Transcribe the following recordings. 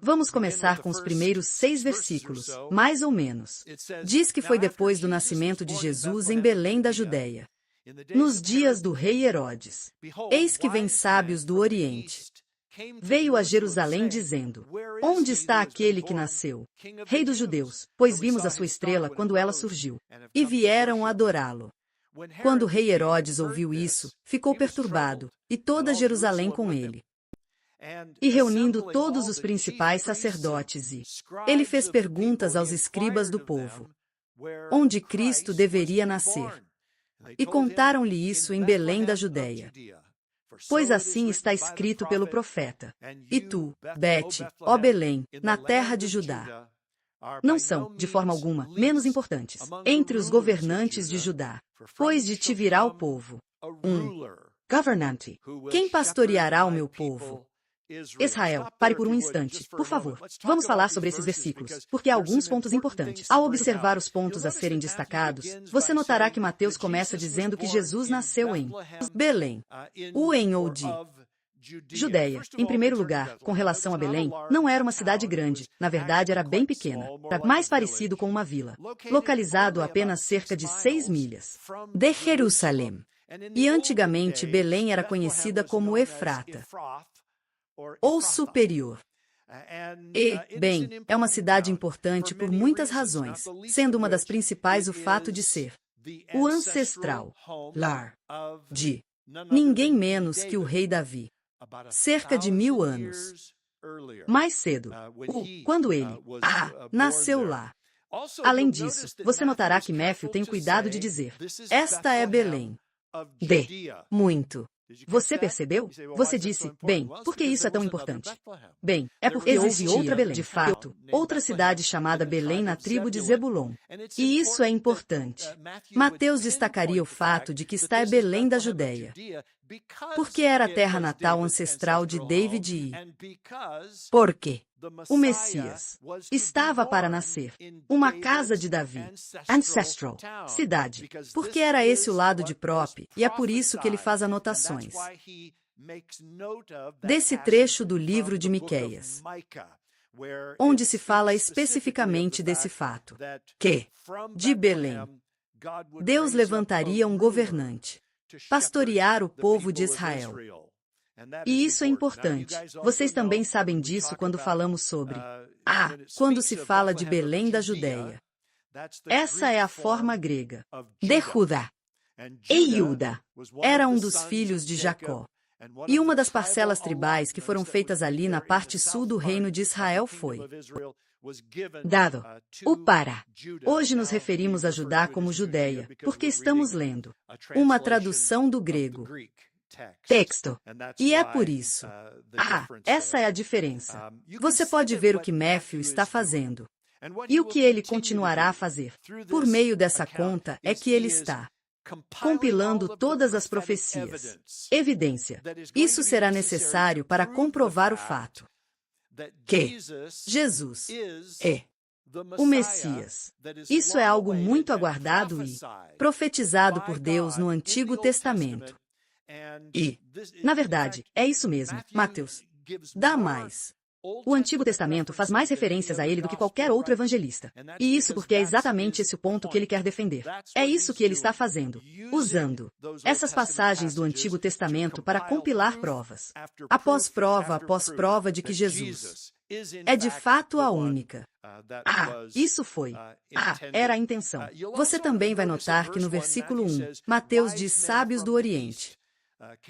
Vamos começar com os primeiros 6 versículos, mais ou menos. Diz que foi depois do nascimento de Jesus em Belém da Judéia, nos dias do rei Herodes. Eis que vêm sábios do Oriente. Veio a Jerusalém dizendo: Onde está aquele que nasceu, Rei dos Judeus? Pois vimos a sua estrela quando ela surgiu, e vieram adorá-lo. Quando o rei Herodes ouviu isso, ficou perturbado, e toda Jerusalém com ele. E reunindo todos os principais sacerdotes ele fez perguntas aos escribas do povo, onde Cristo deveria nascer. E contaram-lhe isso em Belém da Judéia. Pois assim está escrito pelo profeta: E tu, Bete, ó Belém, na terra de Judá, não são, de forma alguma, menos importantes entre os governantes de Judá, pois de ti virá o povo, governante. Quem pastoreará o meu povo? Israel, pare por um instante, por favor. Vamos falar sobre esses versículos, porque há alguns pontos importantes. Ao observar os pontos a serem destacados, você notará que Mateus começa dizendo que Jesus nasceu em Belém, ou de Judéia. Em primeiro lugar, com relação a Belém, não era uma cidade grande, na verdade era bem pequena, mais parecido com uma vila, localizado a apenas cerca de 6 milhas de Jerusalém. E antigamente Belém era conhecida como Efrata, ou superior. E, bem, é uma cidade importante por muitas razões, sendo uma das principais o fato de ser o ancestral lar de ninguém menos que o rei Davi, cerca de 1000 anos mais cedo, quando ele nasceu lá. Além disso, você notará que Matthew tem cuidado de dizer: esta é Belém de muito. Você percebeu? Você disse: bem, por que isso é tão importante? Bem, é porque existia, houve outra Belém, de fato, outra cidade chamada Belém na tribo de Zebulon. E isso é importante. Mateus destacaria o fato de que está em Belém da Judéia, porque era a terra natal ancestral de David e porque o Messias estava para nascer, uma casa de Davi, ancestral, cidade, porque era esse o lado de Prop, e é por isso que ele faz anotações desse trecho do livro de Miqueias, onde se fala especificamente desse fato, que, de Belém, Deus levantaria um governante, pastorear o povo de Israel. E isso é importante. Vocês também sabem disso quando falamos sobre quando se fala de Belém da Judéia. Essa é a forma grega de Judá. E Judá era um dos filhos de Jacó. E uma das parcelas tribais que foram feitas ali na parte sul do reino de Israel foi dado o para. Hoje nos referimos a Judá como Judéia, porque estamos lendo uma tradução do grego texto. E é por isso. Essa é a diferença. Você pode ver o que Matthew está fazendo. E o que ele continuará a fazer. Por meio dessa conta é que ele está compilando todas as profecias. Evidência. Isso será necessário para comprovar o fato que Jesus é o Messias. Isso é algo muito aguardado e profetizado por Deus no Antigo Testamento. E, na verdade, é isso mesmo, Mateus dá mais. O Antigo Testamento faz mais referências a ele do que qualquer outro evangelista. E isso porque é exatamente esse o ponto que ele quer defender. É isso que ele está fazendo, usando essas passagens do Antigo Testamento para compilar provas, após prova de que Jesus é de fato a única. Isso foi. Era a intenção. Você também vai notar que no versículo 1, Mateus diz sábios do Oriente.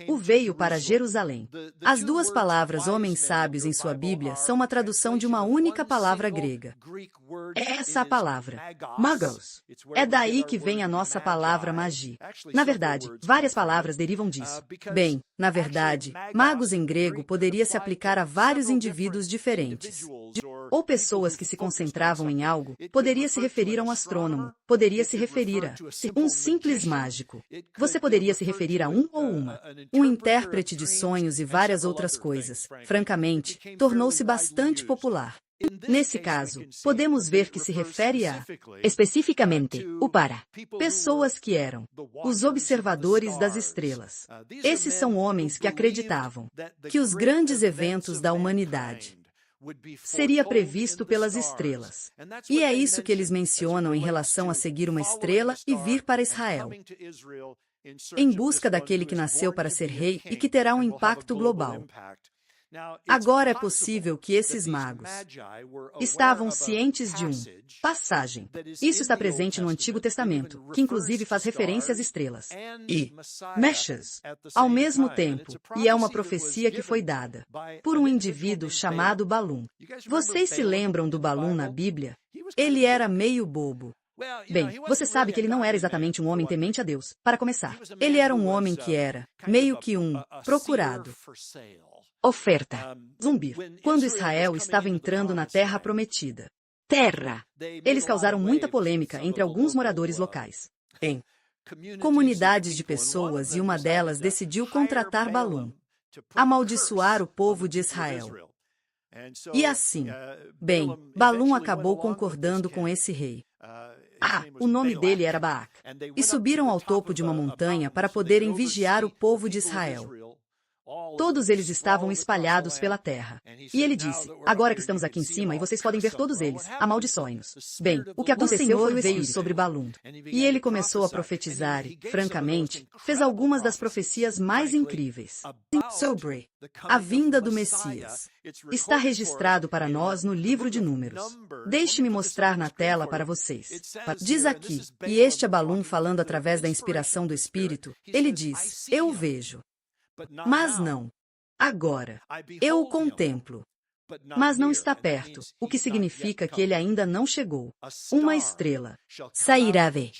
O veio para Jerusalém. As duas palavras homens sábios em sua Bíblia são uma tradução de uma única palavra grega. É essa a palavra, magos. É daí que vem a nossa palavra magi. Na verdade, várias palavras derivam disso. Bem, na verdade, magos em grego poderia se aplicar a vários indivíduos diferentes. Ou pessoas que se concentravam em algo, poderia se referir a um astrônomo, poderia se referir a um simples mágico. Você poderia se referir a um ou uma. Um intérprete de sonhos e várias outras coisas. Francamente, tornou-se bastante popular. Nesse caso, podemos ver que se refere a, especificamente, o para pessoas que eram os observadores das estrelas. Esses são homens que acreditavam que os grandes eventos da humanidade seria previsto pelas estrelas. E é isso que eles mencionam em relação a seguir uma estrela e vir para Israel, em busca daquele que nasceu para ser rei e que terá um impacto global. Agora é possível que esses magos estavam cientes de passagem. Isso está presente no Antigo Testamento, que inclusive faz referência às estrelas e mechas ao mesmo tempo, e é uma profecia que foi dada por um indivíduo chamado Balum. Vocês se lembram do Balum na Bíblia? Ele era meio bobo. Bem, você sabe que ele não era exatamente um homem temente a Deus. Para começar, ele era um homem que era meio que um procurado. Oferta. Zumbi. Quando Israel estava entrando na Terra Prometida. Eles causaram muita polêmica entre alguns moradores locais. Em comunidades de pessoas, e uma delas decidiu contratar Balum, amaldiçoar o povo de Israel. E assim, Balum acabou concordando com esse rei. O nome dele era Baac. E subiram ao topo de uma montanha para poderem vigiar o povo de Israel. Todos eles estavam espalhados pela terra. E ele disse, agora que estamos aqui em cima e vocês podem ver todos eles, amaldiçoem-nos. Bem, o que aconteceu foi veio sobre Balum. E ele começou a profetizar e, francamente, fez algumas das profecias mais incríveis sobre a vinda do Messias. Está registrado para nós no livro de Números. Deixe-me mostrar na tela para vocês. Diz aqui, e este é Balum falando através da inspiração do Espírito, ele diz, eu o vejo. Mas não. Agora, eu o contemplo. Mas não está perto, o que significa que ele ainda não chegou. Uma estrela sairá de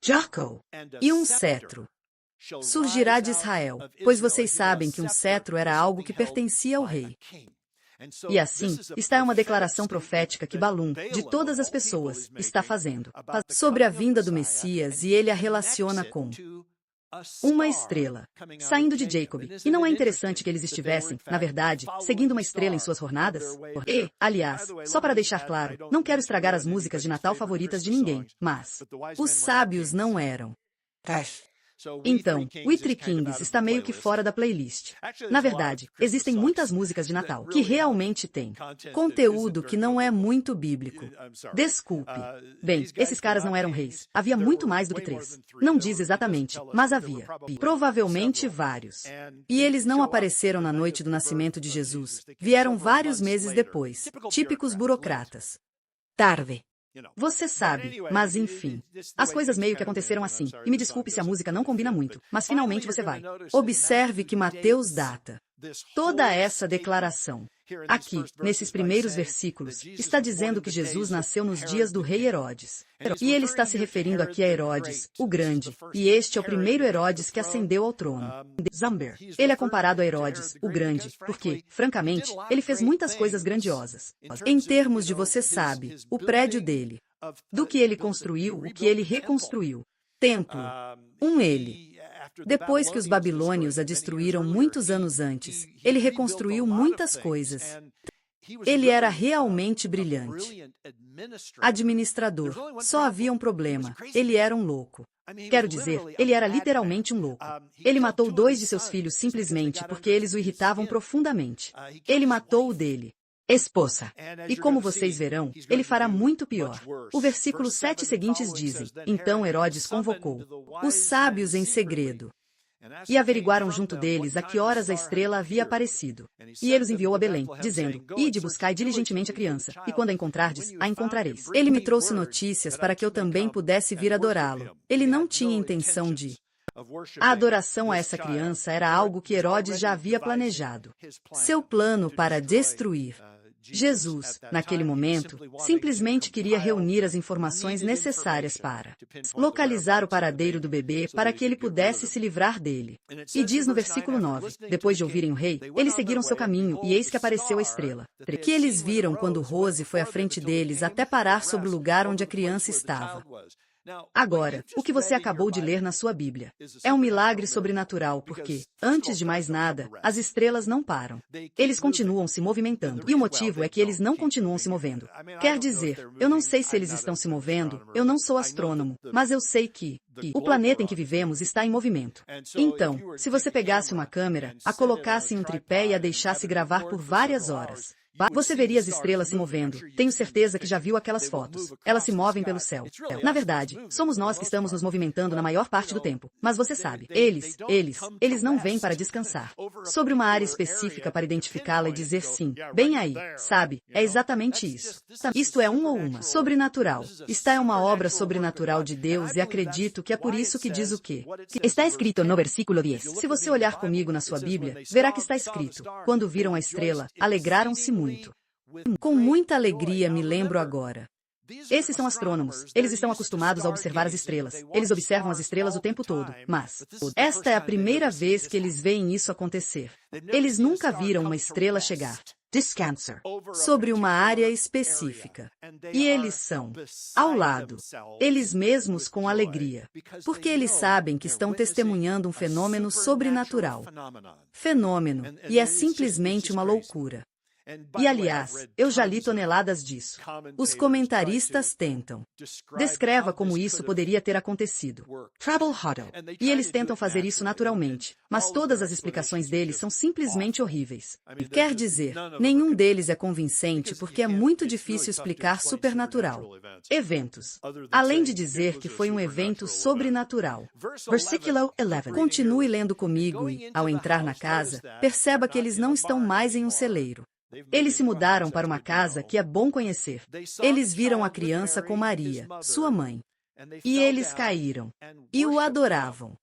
Jacó, e um cetro surgirá de Israel, pois vocês sabem que um cetro era algo que pertencia ao rei. E assim, está uma declaração profética que Balum, de todas as pessoas, está fazendo sobre a vinda do Messias, e ele a relaciona com uma estrela saindo de Jacob. E não é interessante que eles estivessem, na verdade, seguindo uma estrela em suas jornadas? E, aliás, só para deixar claro, não quero estragar as músicas de Natal favoritas de ninguém, mas os sábios não eram. Então, o Three Kings está meio que fora da playlist. Na verdade, existem muitas músicas de Natal que realmente têm conteúdo que não é muito bíblico. Desculpe. Bem, esses caras não eram reis. Havia muito mais do que 3. Não diz exatamente, mas havia. Provavelmente vários. E eles não apareceram na noite do nascimento de Jesus. Vieram vários meses depois. Típicos burocratas. Tarde. Você sabe, mas enfim. As coisas meio que aconteceram assim. E me desculpe se a música não combina muito, mas finalmente você vai. Observe que Mateus data toda essa declaração. Aqui, nesses primeiros versículos, está dizendo que Jesus nasceu nos dias do rei Herodes. E ele está se referindo aqui a Herodes, o Grande, e este é o primeiro Herodes que ascendeu ao trono. Zamber. Ele é comparado a Herodes, o Grande, porque, francamente, ele fez muitas coisas grandiosas. Em termos de você sabe, o prédio dele, do que ele construiu, o que ele reconstruiu. Templo. Ele. Depois que os babilônios a destruíram muitos anos antes, ele reconstruiu muitas coisas. Ele era realmente brilhante. Administrador. Só havia um problema. Ele era um louco. Quero dizer, ele era literalmente um louco. Ele matou 2 de seus filhos simplesmente porque eles o irritavam profundamente. Ele matou o dele. Esposa. E como vocês verão, ele fará muito pior. O versículo 7 seguintes dizem, então Herodes convocou os sábios em segredo e averiguaram junto deles a que horas a estrela havia aparecido. E ele os enviou a Belém, dizendo, ide buscai diligentemente a criança, e quando a encontrardes, a encontrareis. Ele me trouxe notícias para que eu também pudesse vir adorá-lo. Ele não tinha intenção de... A adoração a essa criança era algo que Herodes já havia planejado. Seu plano para destruir Jesus, naquele momento, simplesmente queria reunir as informações necessárias para localizar o paradeiro do bebê para que ele pudesse se livrar dele. E diz no versículo 9, depois de ouvirem o rei, eles seguiram seu caminho e eis que apareceu a estrela, que eles viram quando Rose foi à frente deles até parar sobre o lugar onde a criança estava. Agora, o que você acabou de ler na sua Bíblia é um milagre sobrenatural porque, antes de mais nada, as estrelas não param. Eles continuam se movimentando. E o motivo é que eles não continuam se movendo. Quer dizer, eu não sei se eles estão se movendo, eu não sou astrônomo, mas eu sei que o planeta em que vivemos está em movimento. Então, se você pegasse uma câmera, a colocasse em um tripé e a deixasse gravar por várias horas, Você veria as estrelas se movendo. Tenho certeza que já viu aquelas fotos. Elas se movem pelo céu. Na verdade, somos nós que estamos nos movimentando na maior parte do tempo. Mas você sabe, eles não vêm para descansar. Sobre uma área específica para identificá-la e dizer sim. Bem aí, sabe? É exatamente isso. Isto é um ou uma. Sobrenatural. Esta é uma obra sobrenatural de Deus e acredito que é por isso que diz o quê? Está escrito no versículo 10. Se você olhar comigo na sua Bíblia, verá que está escrito: quando viram a estrela, alegraram-se muito. Com muita alegria me lembro agora. Esses são astrônomos. Eles estão acostumados a observar as estrelas. Eles observam as estrelas o tempo todo. Mas esta é a primeira vez que eles veem isso acontecer. Eles nunca viram uma estrela chegar sobre uma área específica. E eles são, ao lado, eles mesmos com alegria, porque eles sabem que estão testemunhando um fenômeno sobrenatural. Fenômeno, e é simplesmente uma loucura. E, aliás, eu já li toneladas disso. Os comentaristas tentam. Descreva como isso poderia ter acontecido. Travel Huddle. E eles tentam fazer isso naturalmente, mas todas as explicações deles são simplesmente horríveis. Quer dizer, nenhum deles é convincente porque é muito difícil explicar supernatural. Eventos. Além de dizer que foi um evento sobrenatural. Versículo 11. Continue lendo comigo e, ao entrar na casa, perceba que eles não estão mais em um celeiro. Eles se mudaram para uma casa que é bom conhecer. Eles viram a criança com Maria, sua mãe. E eles caíram. E o adoravam.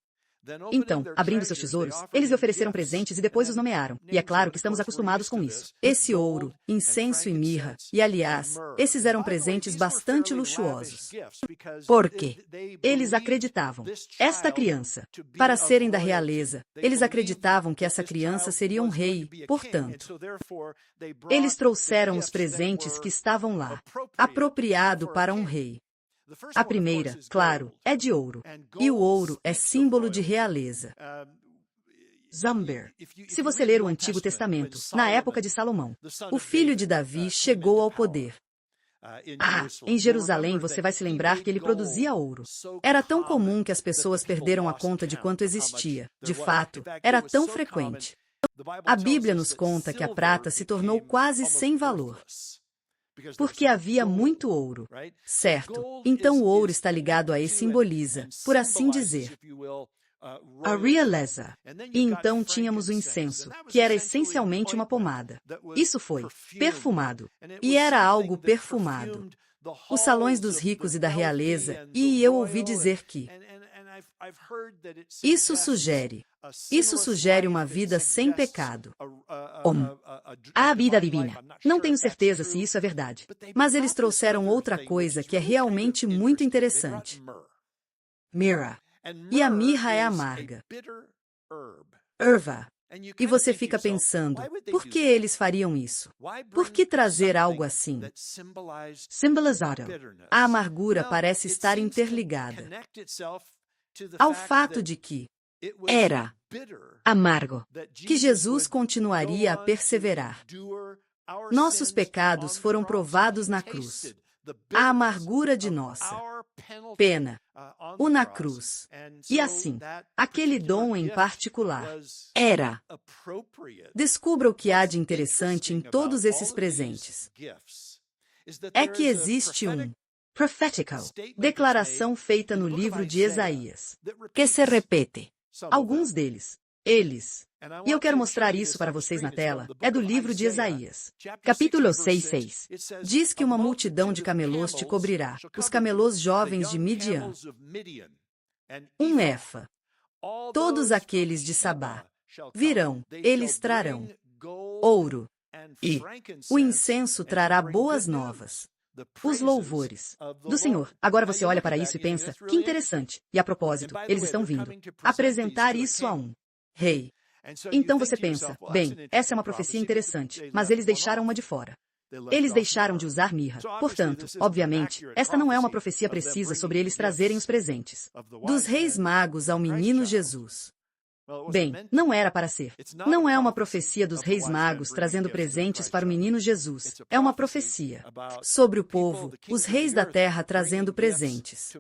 Então, abrindo seus tesouros, eles lhe ofereceram presentes e depois os nomearam. E é claro que estamos acostumados com isso. Esse ouro, incenso e mirra. E, aliás, esses eram presentes bastante luxuosos. Por quê? Eles acreditavam. Esta criança, para serem da realeza, eles acreditavam que essa criança seria um rei, portanto. Eles trouxeram os presentes que estavam lá, apropriado para um rei. A primeira, claro, é de ouro. E o ouro é símbolo de realeza. Zamber. Se você ler o Antigo Testamento, na época de Salomão, o filho de Davi chegou ao poder. Em Jerusalém você vai se lembrar que ele produzia ouro. Era tão comum que as pessoas perderam a conta de quanto existia. De fato, era tão frequente. A Bíblia nos conta que a prata se tornou quase sem valor. Porque havia muito ouro. Certo? Então o ouro está ligado a e simboliza, por assim dizer, A realeza. e então tínhamos o incenso, que era essencialmente uma pomada. Isso foi perfumado. E era algo perfumado. Os salões dos ricos e da realeza, e eu ouvi dizer que isso sugere uma vida sem pecado. A vida divina. Não tenho certeza se isso é verdade. Mas eles trouxeram outra coisa que é realmente muito interessante. Mirra. E a mirra é amarga. Erva. E você fica pensando, por que eles fariam isso? Por que trazer algo assim? Simbolizado. A amargura parece estar interligada ao fato de que Era amargo. que Jesus continuaria a perseverar. Nossos pecados foram provados na cruz. A amargura de nossa pena, na cruz. E assim, aquele dom em particular Era. Descubra o que há de interessante em todos esses presentes. É que existe Prophetical. declaração feita no livro de Isaías. Que se repete. Alguns deles, eles. E eu quero mostrar isso para vocês na tela. É do livro de Isaías. Capítulo 6:6. Diz que uma multidão de camelôs te cobrirá, os camelôs jovens de Midian. Um efa. Todos aqueles de Sabá virão, eles trarão ouro, E o incenso trará boas novas. Os louvores do Senhor. Agora você olha para isso e pensa, que interessante. E a propósito, eles estão vindo apresentar isso a um rei. Então você pensa, bem, essa é uma profecia interessante, mas eles deixaram uma de fora. Eles deixaram de usar mirra. Portanto, obviamente, esta não é uma profecia precisa sobre eles trazerem os presentes dos reis magos ao menino Jesus. Bem, não era para ser. Não é uma profecia dos reis magos trazendo presentes para o menino Jesus. É uma profecia sobre o povo, os reis da terra trazendo presentes.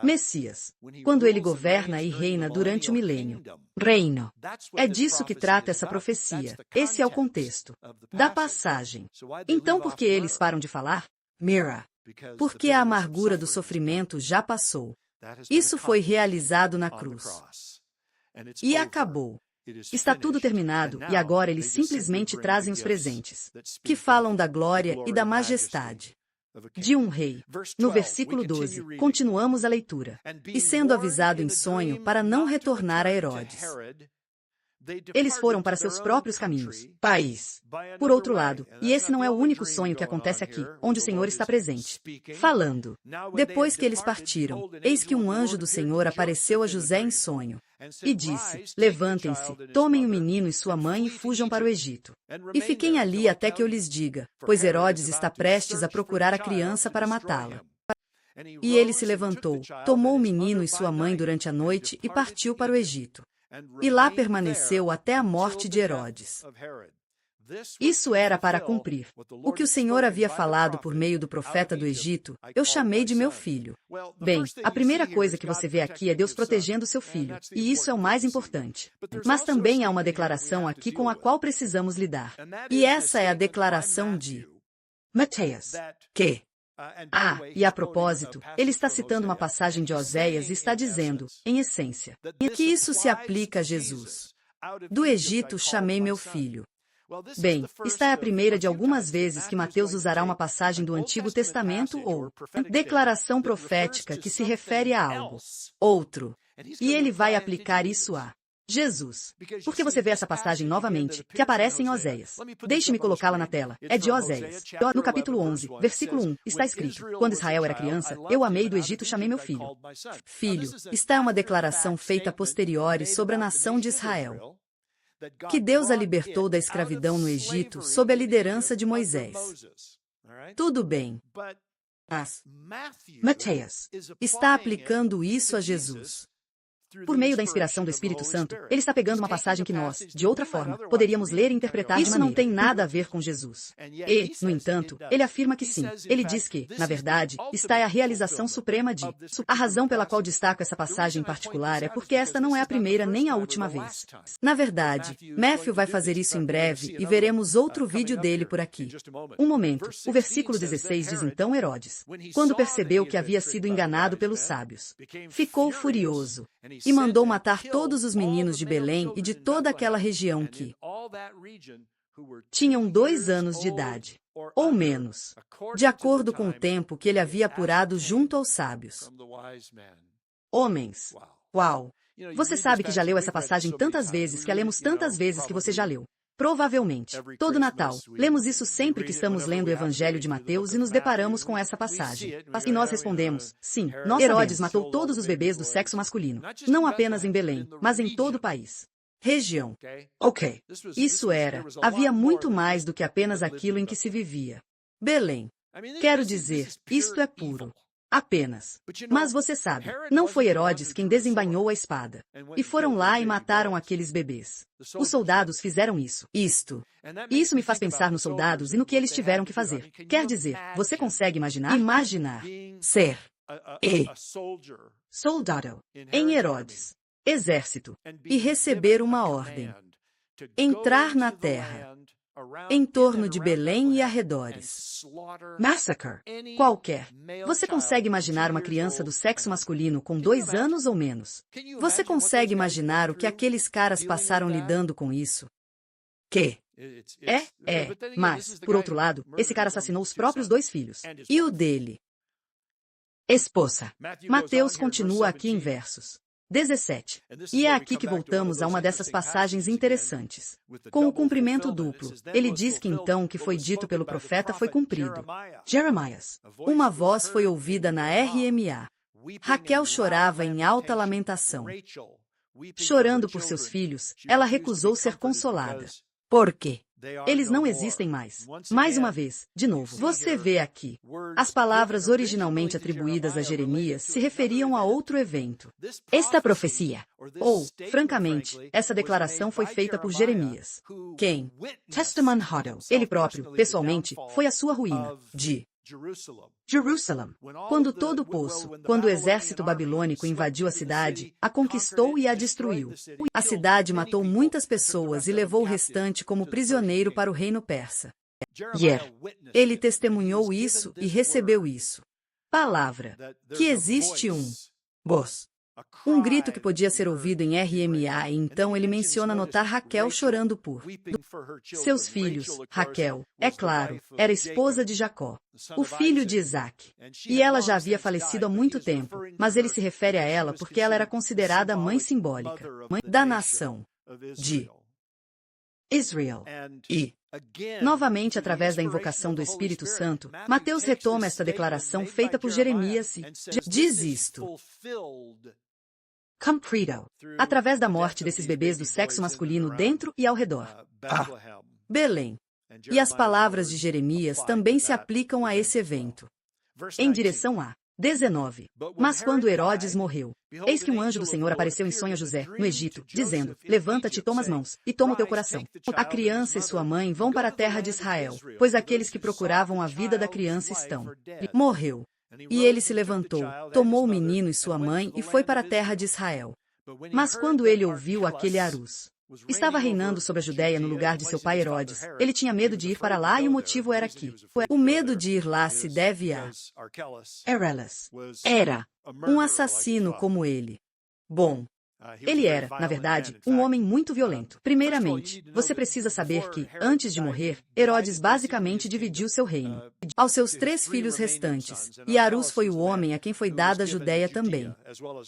Messias, quando ele governa e reina durante o milênio. Reino. É disso que trata essa profecia. Esse é o contexto da passagem. Então por que eles param de falar? Mira. Porque a amargura do sofrimento já passou. Isso foi realizado na cruz. E acabou. Está tudo terminado, e agora eles simplesmente trazem os presentes, que falam da glória e da majestade de um rei. No versículo 12, continuamos a leitura. E sendo avisado em sonho para não retornar a Herodes, eles foram para seus próprios caminhos. País. Por outro lado, e esse não é o único sonho que acontece aqui, onde o Senhor está presente, falando. Depois que eles partiram, eis que um anjo do Senhor apareceu a José em sonho, e disse, levantem-se, tomem o menino e sua mãe e fujam para o Egito. E fiquem ali até que eu lhes diga, pois Herodes está prestes a procurar a criança para matá-la. E ele se levantou, tomou o menino e sua mãe durante a noite e partiu para o Egito. E lá permaneceu até a morte de Herodes. Isso era para cumprir o que o Senhor havia falado por meio do profeta do Egito, eu chamei de meu filho. Bem, a primeira coisa que você vê aqui é Deus protegendo seu filho, e isso é o mais importante. Mas também há uma declaração aqui com a qual precisamos lidar. E essa é a declaração de Mateus, que... e a propósito, ele está citando uma passagem de Oséias e está dizendo, em essência, que isso se aplica a Jesus. Do Egito chamei meu filho. Bem, esta é a primeira de algumas vezes que Mateus usará uma passagem do Antigo Testamento ou declaração profética que se refere a algo. Outro. E ele vai aplicar isso a Jesus. Porque você vê essa passagem novamente, que aparece em Oséias. Deixe-me colocá-la na tela. É de Oséias. No capítulo 11, versículo 1, está escrito, quando Israel era criança, eu amei do Egito chamei meu filho. Filho, está uma declaração feita a posteriori sobre a nação de Israel. Que Deus a libertou da escravidão no Egito sob a liderança de Moisés. Tudo bem. Mas Mateus está aplicando isso a Jesus. Por meio da inspiração do Espírito Santo, ele está pegando uma passagem que nós, de outra forma, poderíamos ler e interpretar de maneira. Isso não tem nada a ver com Jesus. E, no entanto, ele afirma que sim. Ele diz que, na verdade, esta é a realização suprema de. A razão pela qual destaco essa passagem em particular é porque esta não é a primeira nem a última vez. Na verdade, Matthew vai fazer isso em breve e veremos outro vídeo dele por aqui. Um momento, o versículo 16 diz então Herodes, quando percebeu que havia sido enganado pelos sábios, ficou furioso. E mandou matar todos os meninos de Belém e de toda aquela região que tinham 2 anos de idade, ou menos, de acordo com o tempo que ele havia apurado junto aos sábios. Homens. Uau! Você sabe que já leu essa passagem tantas vezes que a lemos tantas vezes que você já leu. Provavelmente, todo Natal, lemos isso sempre que estamos lendo o Evangelho de Mateus e nos deparamos com essa passagem. E nós respondemos, sim, Herodes matou todos os bebês do sexo masculino, não apenas em Belém, mas em todo o país. Região. Ok. Isso havia muito mais do que apenas aquilo em que se vivia. Belém. Quero dizer, isto é puro. Apenas. Mas você sabe, não foi Herodes quem desembainhou a espada. E foram lá e mataram aqueles bebês. Os soldados fizeram isso. E isso me faz pensar nos soldados e no que eles tiveram que fazer. Quer dizer, você consegue imaginar? Imaginar. Ser. Soldado. Em Herodes. Exército. E receber uma ordem. Entrar na terra. Em torno de Belém e arredores. Massacre. Qualquer. Você consegue imaginar uma criança do sexo masculino com 2 anos ou menos? Você consegue imaginar o que aqueles caras passaram lidando com isso? Mas, por outro lado, esse cara assassinou os próprios 2 filhos. E o dele? Esposa. Mateus continua aqui em versos 17. E é aqui que voltamos a uma dessas passagens interessantes. Com o cumprimento duplo, ele diz que então o que foi dito pelo profeta foi cumprido. Jeremias. Uma voz foi ouvida na RMA. Raquel chorava em alta lamentação. Chorando por seus filhos, ela recusou ser consolada. Por quê? Eles não existem mais. Mais uma vez, de novo, você vê aqui. As palavras originalmente atribuídas a Jeremias se referiam a outro evento. Esta profecia, Ou, francamente, essa declaração foi feita por Jeremias. Quem? Testament Hodel, Ele próprio, pessoalmente, foi a sua ruína. De Jerusalém, quando todo o poço, quando o exército babilônico invadiu a cidade, a conquistou e a destruiu. A cidade matou muitas pessoas e levou o restante como prisioneiro para o reino persa. Ele testemunhou isso e recebeu isso. Palavra. Que existe um boss. Um grito que podia ser ouvido em RMA, e então ele menciona notar Raquel chorando por seus filhos. Raquel, é claro, era esposa de Jacó, o filho de Isaac. E ela já havia falecido há muito tempo, mas ele se refere a ela porque ela era considerada a mãe simbólica, mãe da nação de Israel. E, novamente através da invocação do Espírito Santo, Mateus retoma esta declaração feita por Jeremias e diz isto. cumprido, Através da morte desses bebês do sexo masculino dentro e ao redor. Belém. E as palavras de Jeremias também se aplicam a esse evento. Em direção a 19. Mas quando Herodes morreu, eis que um anjo do Senhor apareceu em sonho a José, no Egito, dizendo, levanta-te e toma as mãos, e toma o teu coração. A criança e sua mãe vão para a terra de Israel, pois aqueles que procuravam a vida da criança estão. Morreu. E ele se levantou, tomou o menino e sua mãe e foi para a terra de Israel. Mas quando ele ouviu aquele Arus estava reinando sobre a Judéia no lugar de seu pai Herodes, ele tinha medo de ir para lá e o motivo era que o medo de ir lá se deve a Arquelas. Era um assassino como ele. Bom, ele era, na verdade, um homem muito violento. Primeiramente, você precisa saber que, antes de morrer, Herodes basicamente dividiu seu reino aos seus 3 filhos restantes, e Arus foi o homem a quem foi dada a Judéia também,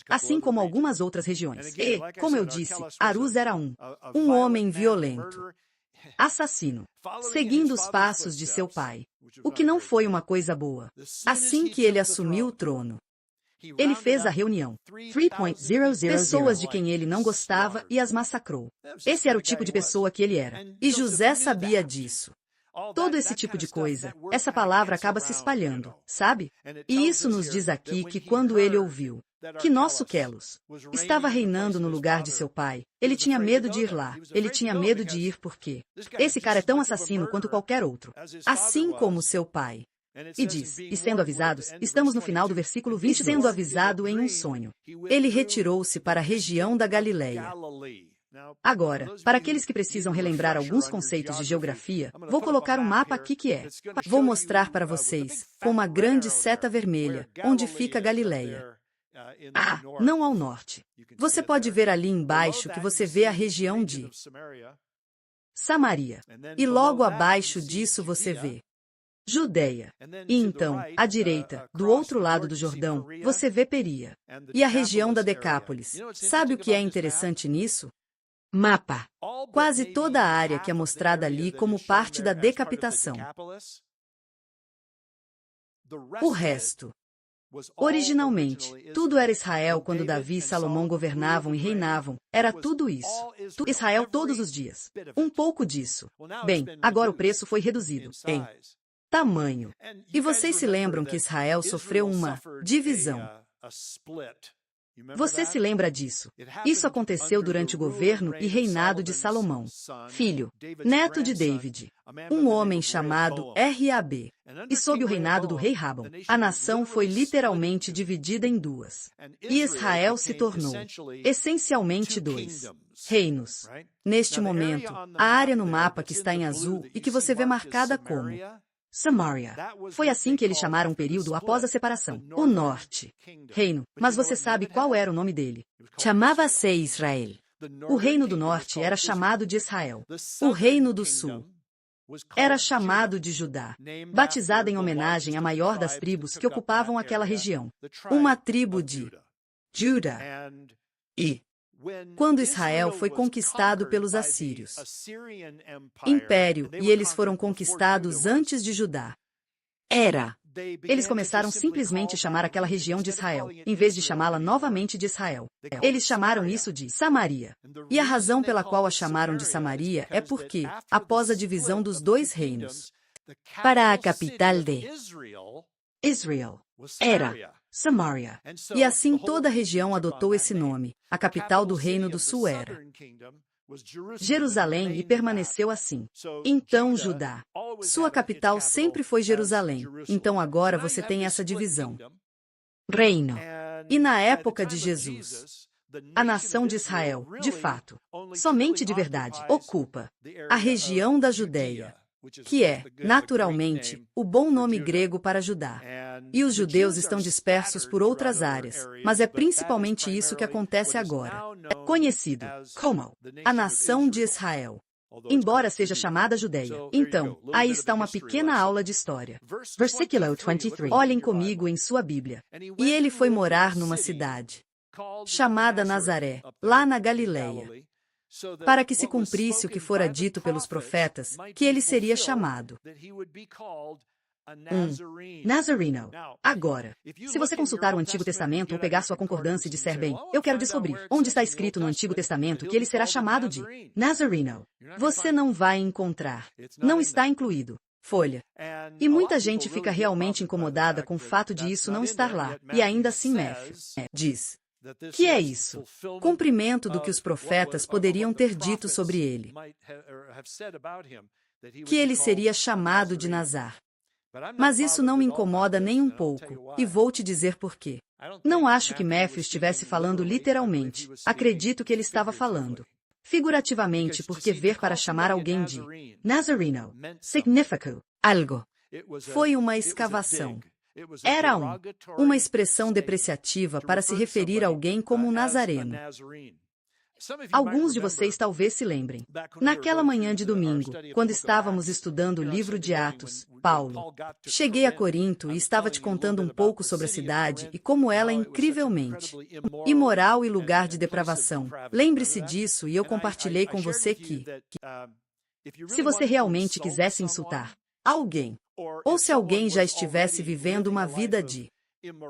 assim como algumas outras regiões. E, como eu disse, Arus era um homem violento, assassino, seguindo os passos de seu pai, o que não foi uma coisa boa. Assim que ele assumiu o trono, ele fez a reunião. 3.000 Pessoas de quem ele não gostava e as massacrou. Esse era o tipo de pessoa que ele era. E José sabia disso. Todo esse tipo de coisa, essa palavra acaba se espalhando, sabe? E isso nos diz aqui que quando ele ouviu que nosso Quelos estava reinando no lugar de seu pai, ele tinha medo de ir lá. Ele tinha medo de ir porque esse cara é tão assassino quanto qualquer outro, assim como seu pai. E diz, e sendo avisados, estamos no final do versículo 20, sendo avisado em um sonho. Ele retirou-se para a região da Galileia. Agora, para aqueles que precisam relembrar alguns conceitos de geografia, vou colocar um mapa aqui que é. Vou mostrar para vocês, com uma grande seta vermelha, onde fica Galileia. Não ao norte. Você pode ver ali embaixo que você vê a região de Samaria. E logo abaixo disso você vê Judéia. E então, à direita, do outro lado do Jordão, você vê Peria. E a região da Decápolis. Sabe o que é interessante nisso? Mapa. Quase toda a área que é mostrada ali como parte da decapitação. O resto. Originalmente, tudo era Israel quando Davi e Salomão governavam e reinavam. Era tudo isso. Israel todos os dias. Um pouco disso. Bem, agora o preço foi reduzido em tamanho. E vocês se lembram que Israel sofreu uma divisão. Você se lembra disso? Isso aconteceu durante o governo e reinado de Salomão, filho, neto de David, um homem chamado Rab. E sob o reinado do rei Rabão, a nação foi literalmente dividida em 2. E Israel se tornou, essencialmente, 2 reinos. Neste momento, a área no mapa que está em azul e que você vê marcada como Samaria. Foi assim que eles chamaram o período após a separação. O norte. Reino. Mas você sabe qual era o nome dele? Chamava-se Israel. O reino do norte era chamado de Israel. O reino do sul era chamado de Judá, batizada em homenagem à maior das tribos que ocupavam aquela região. Uma tribo de Judá. E quando Israel foi conquistado pelos assírios, império, e eles foram conquistados antes de Judá, era Eles começaram simplesmente a chamar aquela região de Israel, em vez de chamá-la novamente de Israel. Eles chamaram isso de Samaria. E a razão pela qual a chamaram de Samaria é porque, após a divisão dos dois reinos, Para a capital de Israel era Samaria. e assim toda a região adotou esse nome, a capital do reino do sul era Jerusalém e permaneceu assim. Então Judá, sua capital sempre foi Jerusalém, então agora você tem essa divisão. Reino. E na época de Jesus, a nação de Israel, de fato, somente de verdade, ocupa a região da Judéia, que é, naturalmente, o bom nome grego para Judá. E os judeus estão dispersos por outras áreas, mas é principalmente isso que acontece agora. É conhecido como a nação de Israel, embora seja chamada Judéia. Então, aí está uma pequena aula de história. Versículo 23. Olhem comigo em sua Bíblia. E ele foi morar numa cidade chamada Nazaré, lá na Galileia, para que se cumprisse o que fora dito pelos profetas, que ele seria chamado Nazareno. Agora, se você consultar o Antigo Testamento ou pegar sua concordância e disser bem, eu quero descobrir onde está escrito no Antigo Testamento que ele será chamado de Nazareno. você não vai encontrar. Não está incluído. Folha. E muita gente fica realmente incomodada com o fato de isso não estar lá. E ainda assim Matthew diz que é isso? Cumprimento do que os profetas poderiam ter dito sobre ele. Que ele seria chamado de Nazar. Mas isso não me incomoda nem um pouco, e vou te dizer por quê. Não acho que Matthew estivesse falando literalmente. Acredito que ele estava falando figurativamente, porque ver para chamar alguém de Nazareno significa algo. foi uma escavação. Era uma expressão depreciativa para se referir a alguém como um nazareno. Alguns de vocês talvez se lembrem. Naquela manhã de domingo, quando estávamos estudando o livro de Atos, Paulo, cheguei a Corinto e estava te contando um pouco sobre a cidade e como ela é incrivelmente imoral e lugar de depravação. Lembre-se disso e eu compartilhei com você que, se você realmente quisesse insultar alguém, ou se alguém já estivesse vivendo uma vida de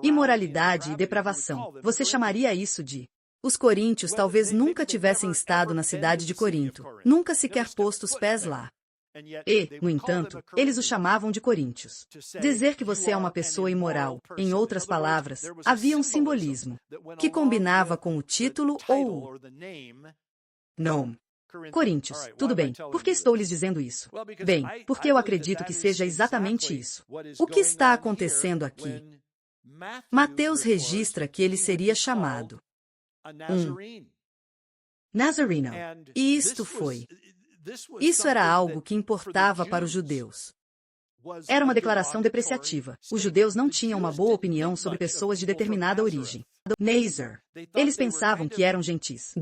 imoralidade e depravação, você chamaria isso de... Os coríntios talvez nunca tivessem estado na cidade de Corinto, nunca sequer posto os pés lá. E, no entanto, eles o chamavam de coríntios. Dizer que você é uma pessoa imoral, em outras palavras, havia um simbolismo que combinava com o título ou o nome. Coríntios, tudo bem, por que estou lhes dizendo isso? Bem, porque eu acredito que seja exatamente isso. O que está acontecendo aqui? Mateus registra que ele seria chamado Nazareno. E isso era algo que importava para os judeus. Era uma declaração depreciativa. Os judeus não tinham uma boa opinião sobre pessoas de determinada origem. Nazar. Eles pensavam que eram gentis.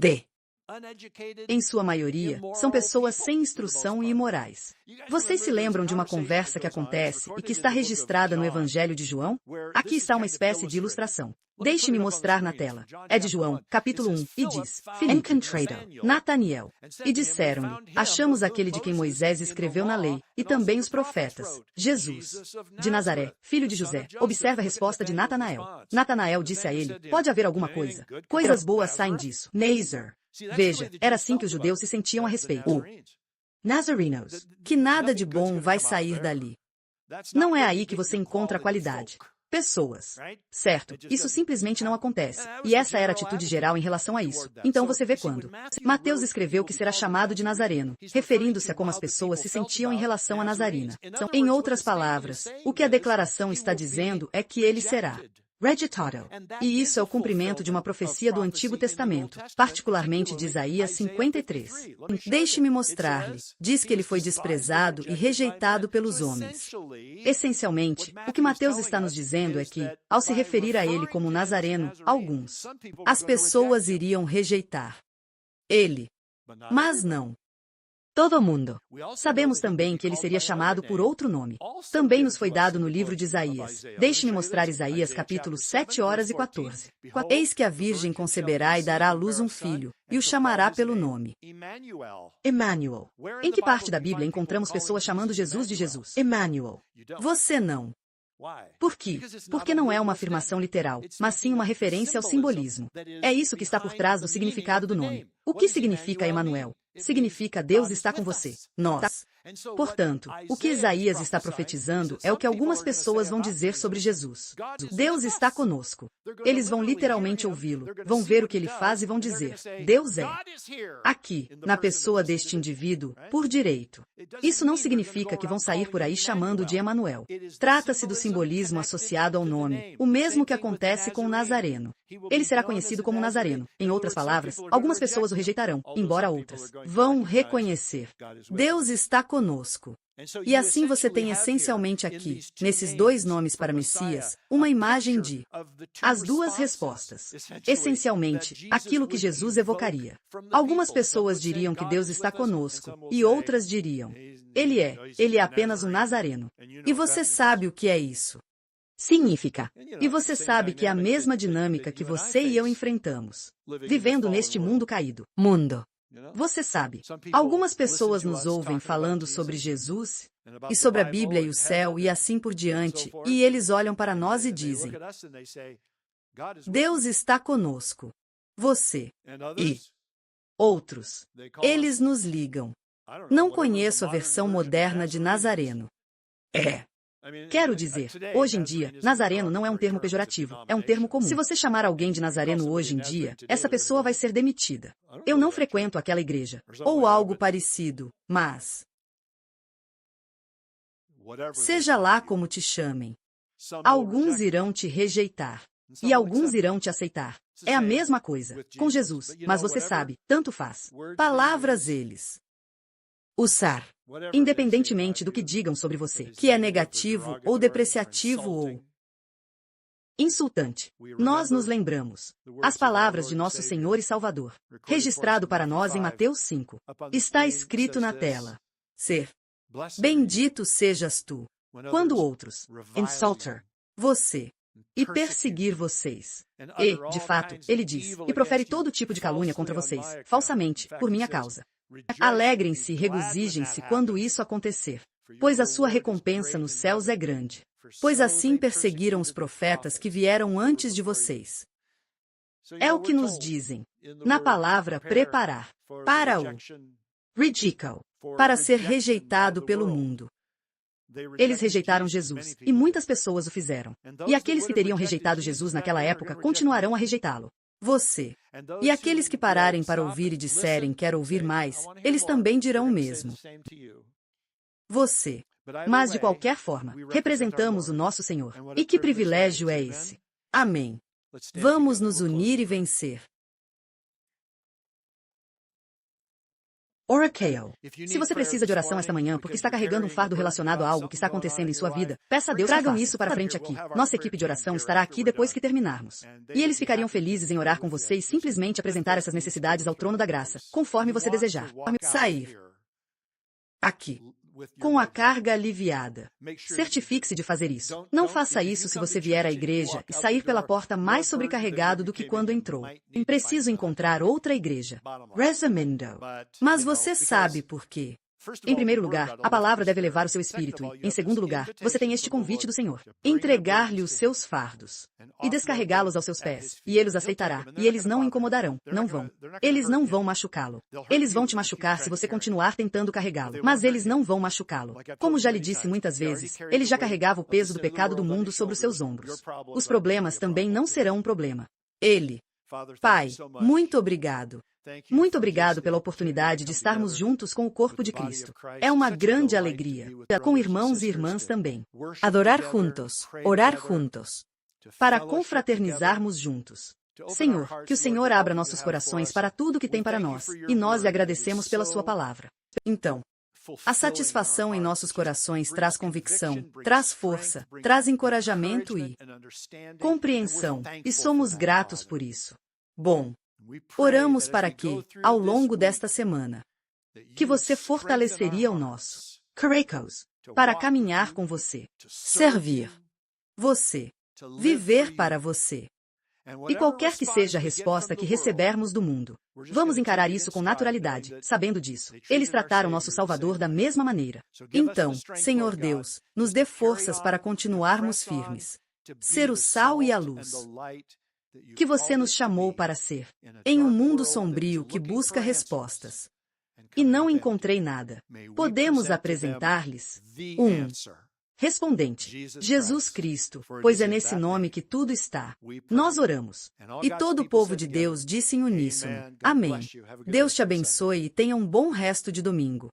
Em sua maioria, são pessoas sem instrução e imorais. Vocês se lembram de uma conversa que acontece e que está registrada no Evangelho de João? Aqui está uma espécie de ilustração. Deixe-me mostrar na tela. É de João, capítulo 1, e diz: Filipe, Nataniel. E disseram-lhe: achamos aquele de quem Moisés escreveu na lei, e também os profetas, Jesus, de Nazaré, filho de José. Observa a resposta de Natanael. Natanael disse a ele: pode haver alguma coisa. Coisas boas saem disso. Nazar. Veja, era assim que os judeus se sentiam a respeito. Nazarenos. Que nada de bom vai sair dali. Não é aí que você encontra a qualidade. Pessoas. Certo, isso simplesmente não acontece. E essa era a atitude geral em relação a isso. Então você vê quando Mateus escreveu que será chamado de Nazareno, referindo-se a como as pessoas se sentiam em relação a Nazarina. Em outras palavras, o que a declaração está dizendo é que ele será rejeitado. E isso é o cumprimento de uma profecia do Antigo Testamento, particularmente de Isaías 53. Deixe-me mostrar-lhe. Diz que ele foi desprezado e rejeitado pelos homens. Essencialmente, o que Mateus está nos dizendo é que, ao se referir a ele como Nazareno, as pessoas iriam rejeitar ele. Mas não todo mundo. Sabemos também que ele seria chamado por outro nome. Também nos foi dado no livro de Isaías. Deixe-me mostrar Isaías capítulo 7:14. Eis que a virgem conceberá e dará à luz um filho, e o chamará pelo nome Emmanuel. Em que parte da Bíblia encontramos pessoas chamando Jesus de Jesus? Emmanuel. Você não Por quê? Porque não é uma afirmação literal, mas sim uma referência ao simbolismo. É isso que está por trás do significado do nome. O que significa Emanuel? Significa Deus está com você. Nós. Portanto, o que Isaías está profetizando é o que algumas pessoas vão dizer sobre Jesus. Deus está conosco. Eles vão literalmente ouvi-lo, vão ver o que ele faz e vão dizer: Deus é aqui, na pessoa deste indivíduo, por direito. Isso não significa que vão sair por aí chamando de Emanuel. Trata-se do simbolismo associado ao nome, o mesmo que acontece com o Nazareno. Ele será conhecido como Nazareno. Em outras palavras, algumas pessoas o rejeitarão, embora outras vão reconhecer. Deus está conosco. E assim você tem essencialmente aqui, nesses dois nomes para Messias, uma imagem de as duas respostas. Essencialmente, aquilo que Jesus evocaria. Algumas pessoas diriam que Deus está conosco, e outras diriam: Ele é apenas um Nazareno. E você sabe o que é isso. Significa. E você sabe que é a mesma dinâmica que você e eu enfrentamos, vivendo neste mundo caído. Você sabe, algumas pessoas nos ouvem falando sobre Jesus, e sobre a Bíblia e o céu e assim por diante, e eles olham para nós e dizem: Deus está conosco. Você. E outros. Eles nos ligam. Não conheço a versão moderna de Nazareno. Quero dizer, hoje em dia, Nazareno não é um termo pejorativo, é um termo comum. Se você chamar alguém de Nazareno hoje em dia, essa pessoa vai ser demitida. Eu não frequento aquela igreja, ou algo parecido, mas seja lá como te chamem, alguns irão te rejeitar, e alguns irão te aceitar. É a mesma coisa, com Jesus, mas você sabe, tanto faz. Palavras eles usar. Independentemente do que digam sobre você, que é negativo ou depreciativo ou insultante. Nós nos lembramos. As palavras de nosso Senhor e Salvador, registrado para nós em Mateus 5. Está escrito na tela: Ser bendito sejas tu, quando outros insultar você e perseguir vocês. E, de fato, ele diz, e profere todo tipo de calúnia contra vocês, falsamente, por minha causa. Alegrem-se e regozijem-se quando isso acontecer, pois a sua recompensa nos céus é grande. Pois assim perseguiram os profetas que vieram antes de vocês. É o que nos dizem na palavra preparar para o ridículo, para ser rejeitado pelo mundo. Eles rejeitaram Jesus, e muitas pessoas o fizeram. E aqueles que teriam rejeitado Jesus naquela época continuarão a rejeitá-lo. Você. E aqueles que pararem para ouvir e disserem quero ouvir mais, eles também dirão o mesmo. Você. Mas de qualquer forma, representamos o nosso Senhor. E que privilégio é esse? Amém. Vamos nos unir e vencer. Oracle. Se você precisa de oração esta manhã porque está carregando um fardo relacionado a algo que está acontecendo em sua vida, peça a Deus que tragam isso para frente aqui. Nossa equipe de oração estará aqui depois que terminarmos. E eles ficariam felizes em orar com você e simplesmente apresentar essas necessidades ao trono da graça, conforme você desejar. Sair aqui com a carga aliviada. Certifique-se de fazer isso. Não faça isso se você vier à igreja e sair pela porta mais sobrecarregado do que quando entrou. Preciso encontrar outra igreja. Resumindo. Mas você sabe por quê. Em primeiro lugar, a palavra deve levar o seu espírito e, em segundo lugar, você tem este convite do Senhor: entregar-lhe os seus fardos e descarregá-los aos seus pés, e ele os aceitará, e eles não o incomodarão, não vão. Eles não vão machucá-lo. Eles vão te machucar se você continuar tentando carregá-lo, mas eles não vão machucá-lo. Como já lhe disse muitas vezes, ele já carregava o peso do pecado do mundo sobre os seus ombros. Os problemas também não serão um problema. Ele. Pai, muito obrigado. Muito obrigado pela oportunidade de estarmos juntos com o corpo de Cristo. É uma grande alegria. Com irmãos e irmãs também. Adorar juntos, orar juntos. Para confraternizarmos juntos. Senhor, que o Senhor abra nossos corações para tudo que tem para nós, e nós lhe agradecemos pela sua palavra. Então, a satisfação em nossos corações traz convicção, traz força, traz encorajamento e compreensão, e somos gratos por isso. Bom, oramos para que, ao longo desta semana, que você fortaleceria o nosso Karekos para caminhar com você, servir você, viver para você E qualquer que seja a resposta que recebermos do mundo, vamos encarar isso com naturalidade, sabendo disso. Eles trataram nosso Salvador da mesma maneira. Então, Senhor Deus, nos dê forças para continuarmos firmes. Ser o sal e a luz Que você nos chamou para ser, em um mundo sombrio que busca respostas. e não encontrei nada. Podemos apresentar-lhes um respondente, Jesus Cristo, pois é nesse nome que tudo está. Nós oramos. E todo o povo de Deus disse em uníssono: Amém. Deus te abençoe e tenha um bom resto de domingo.